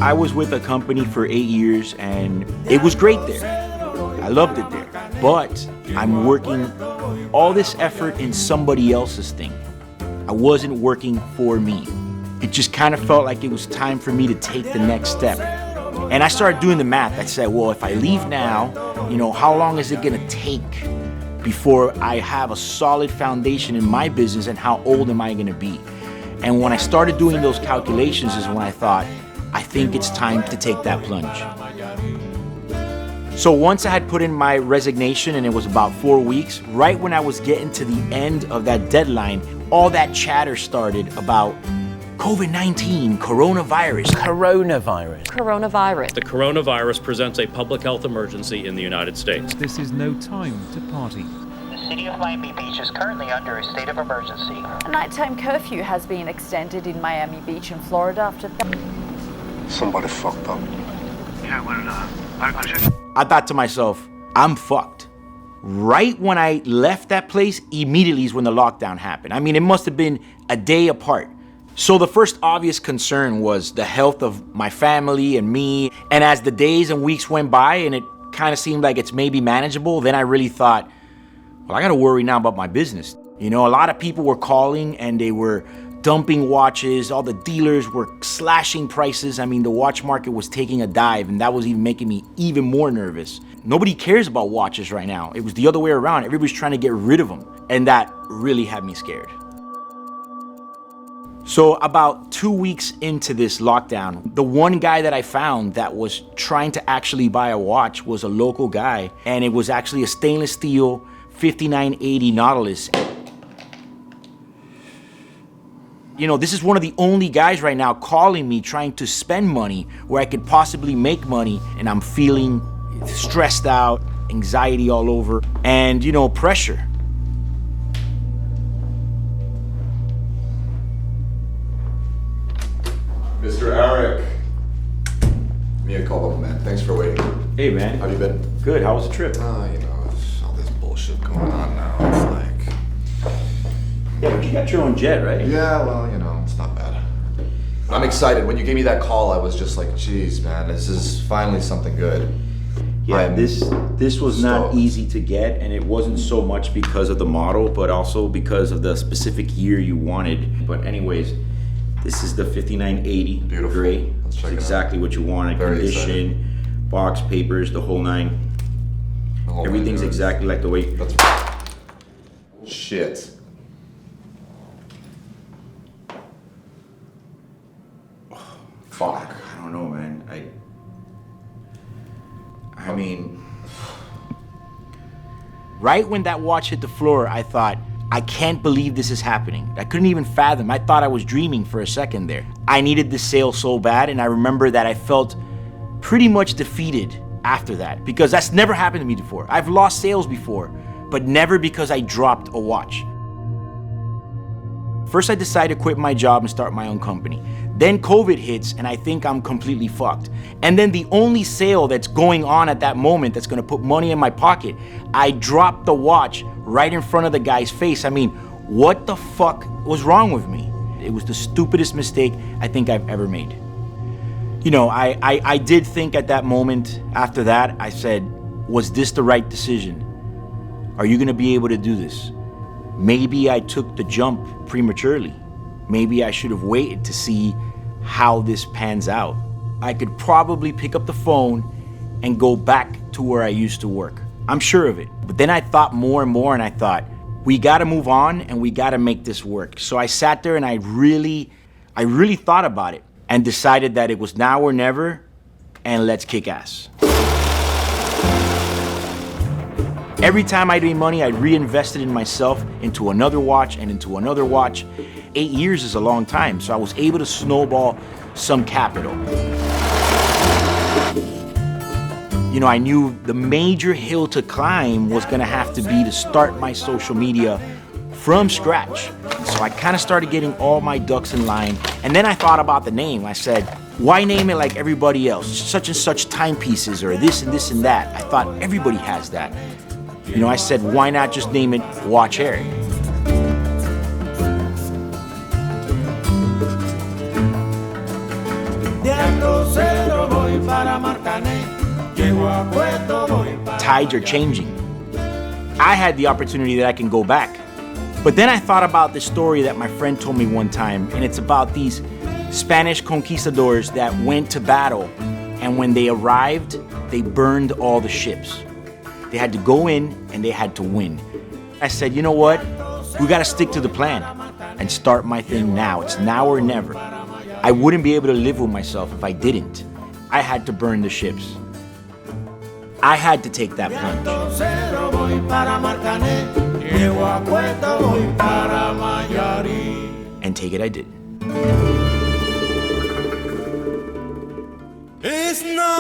I was with a company for 8 years and it was great there. I loved it there. But I'm working all this effort in somebody else's thing. I wasn't working for me. It just kind of felt like it was time for me to take the next step. And I started doing the math. I said, well, if I leave now, how long is it gonna take before I have a solid foundation in my business, and how old am I gonna be? And when I started doing those calculations is when I thought, I think it's time to take that plunge. So once I had put in my resignation, and it was about 4 weeks, right when I was getting to the end of that deadline, all that chatter started about COVID-19, coronavirus. The coronavirus presents a public health emergency in the United States. This is no time to party. The city of Miami Beach is currently under a state of emergency. A nighttime curfew has been extended in Miami Beach in Florida after... Somebody fucked up. Yeah, I thought to myself, I'm fucked. Right when I left that place, immediately is when the lockdown happened. I mean, it must have been a day apart. So the first obvious concern was the health of my family and me. And as the days and weeks went by and it kind of seemed like it's maybe manageable, then I really thought, well, I gotta worry now about my business. A lot of people were calling and they were dumping watches. All the dealers were slashing prices. I mean, the watch market was taking a dive, and that was even making me even more nervous. Nobody cares about watches right now. It was the other way around. Everybody's trying to get rid of them. And that really had me scared. So about 2 weeks into this lockdown, the one guy that I found that was trying to actually buy a watch was a local guy, and it was actually a stainless steel 5980 Nautilus. This is one of the only guys right now calling me trying to spend money where I could possibly make money, and I'm feeling stressed out, anxiety all over, and pressure. Mr. Eric. Mia called up, man. Thanks for waiting. Hey, man. How have you been? Good. How was the trip? There's all this bullshit going on now. It's like... Yeah, but you got your own jet, right? Yeah, well, it's not bad. I'm excited. When you gave me that call, I was just like, geez, man, this is finally something good. Yeah, this was not easy to get, and it wasn't so much because of the model, but also because of the specific year you wanted. But anyways, this is the 5980. Beautiful. Great. Let's check it out. Exactly what you wanted. Very Condition, excited. box, papers, the whole nine. Everything's exactly like the way. Shit. Fuck. I don't know, man. I mean, right when that watch hit the floor, I thought, I can't believe this is happening. I couldn't even fathom. I thought I was dreaming for a second there. I needed this sale so bad, and I remember that I felt pretty much defeated after that, because that's never happened to me before. I've lost sales before, but never because I dropped a watch. First, I decided to quit my job and start my own company. Then COVID hits, and I think I'm completely fucked. And then the only sale that's going on at that moment that's gonna put money in my pocket, I dropped the watch right in front of the guy's face. I mean, what the fuck was wrong with me? It was the stupidest mistake I think I've ever made. I did think at that moment, after that, I said, was this the right decision? Are you gonna be able to do this? Maybe I took the jump prematurely. Maybe I should have waited to see how this pans out. I could probably pick up the phone and go back to where I used to work. I'm sure of it. But then I thought more and more, and I thought, we gotta move on and we gotta make this work. So I sat there and I really thought about it and decided that it was now or never, and let's kick ass. Every time I made money, I reinvested in myself, into another watch and into another watch. 8 years is a long time, so I was able to snowball some capital. I knew the major hill to climb was gonna have to be to start my social media from scratch. So I kind of started getting all my ducks in line, and then I thought about the name. I said, why name it like everybody else? Such and such timepieces, or this and this and that. I thought everybody has that. I said, why not just name it Watch Eric? De algo se Tides are changing. I had the opportunity that I can go back. But then I thought about the story that my friend told me one time, and it's about these Spanish conquistadors that went to battle, and when they arrived, they burned all the ships. They had to go in and they had to win. I said, you know what? We gotta stick to the plan and start my thing now. It's now or never. I wouldn't be able to live with myself if I didn't. I had to burn the ships. I had to take that plunge. And take it I did. It's not